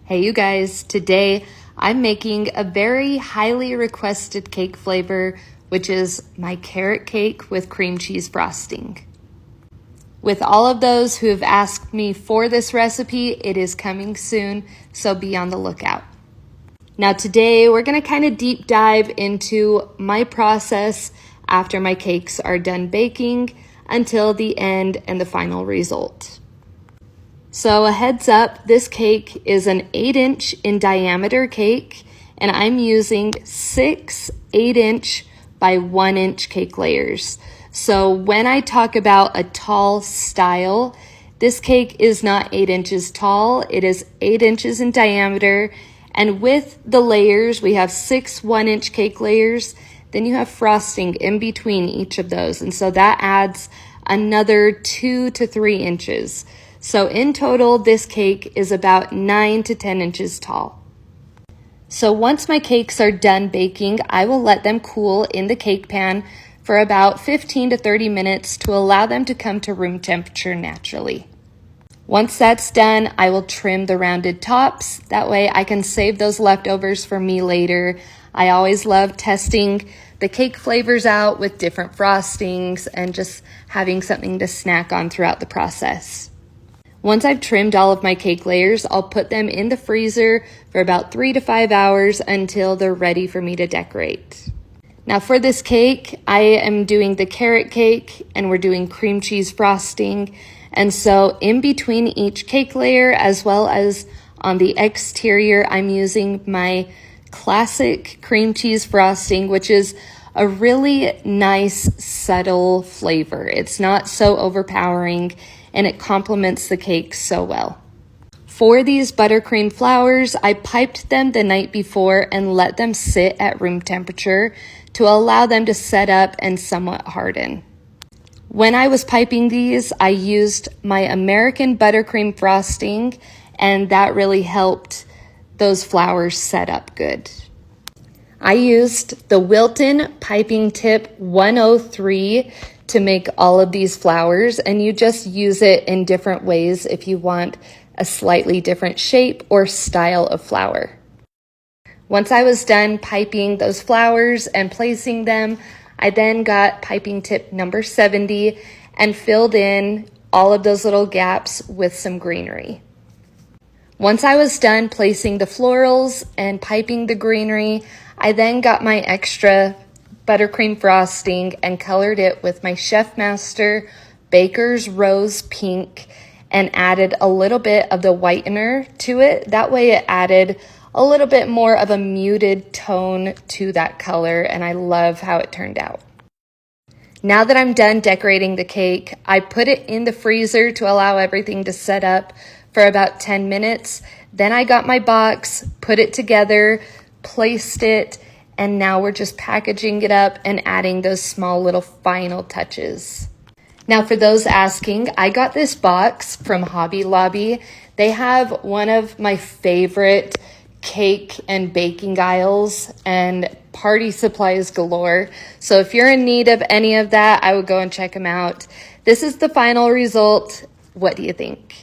Hey you guys, today I'm making a very highly requested cake flavor, which is my carrot cake with cream cheese frosting. With all of those who have asked me for this recipe, it is coming soon, so be on the lookout. Now today we're going to kind of deep dive into my process after my cakes are done baking until the end and the final result. So a heads up, this cake is an 8-inch in diameter cake, and I'm using 6 8-inch by 1-inch cake layers. So when I talk about a tall style, this cake is not 8 inches tall, it is 8 inches in diameter, and with the layers, we have 6 1-inch cake layers, then you have frosting in between each of those, and so that adds another 2 to 3 inches. So in total, this cake is about 9 to 10 inches tall. So once my cakes are done baking, I will let them cool in the cake pan for about 15 to 30 minutes to allow them to come to room temperature naturally. Once that's done, I will trim the rounded tops. That way I can save those leftovers for me later. I always love testing the cake flavors out with different frostings and just having something to snack on throughout the process. Once I've trimmed all of my cake layers, I'll put them in the freezer for about 3 to 5 hours until they're ready for me to decorate. Now for this cake, I am doing the carrot cake and we're doing cream cheese frosting. And so in between each cake layer, as well as on the exterior, I'm using my classic cream cheese frosting, which is a really nice, subtle flavor. It's not so overpowering, and it complements the cake so well. For these buttercream flowers, I piped them the night before and let them sit at room temperature to allow them to set up and somewhat harden. When I was piping these, I used my American buttercream frosting, and that really helped those flowers set up good. I used the Wilton Piping Tip 103 to make all of these flowers, and you just use it in different ways if you want a slightly different shape or style of flower. Once I was done piping those flowers and placing them, I then got piping tip number 70 and filled in all of those little gaps with some greenery. Once I was done placing the florals and piping the greenery, I then got my extra buttercream frosting and colored it with my Chef Master Baker's Rose Pink and added a little bit of the whitener to it. That way it added a little bit more of a muted tone to that color, and I love how it turned out. Now that I'm done decorating the cake, I put it in the freezer to allow everything to set up for about 10 minutes. Then I got my box, put it together, placed it, and now we're just packaging it up and adding those small little final touches. Now for those asking, I got this box from Hobby Lobby. They have one of my favorite cake and baking aisles and party supplies galore. So if you're in need of any of that, I would go and check them out. This is the final result. What do you think?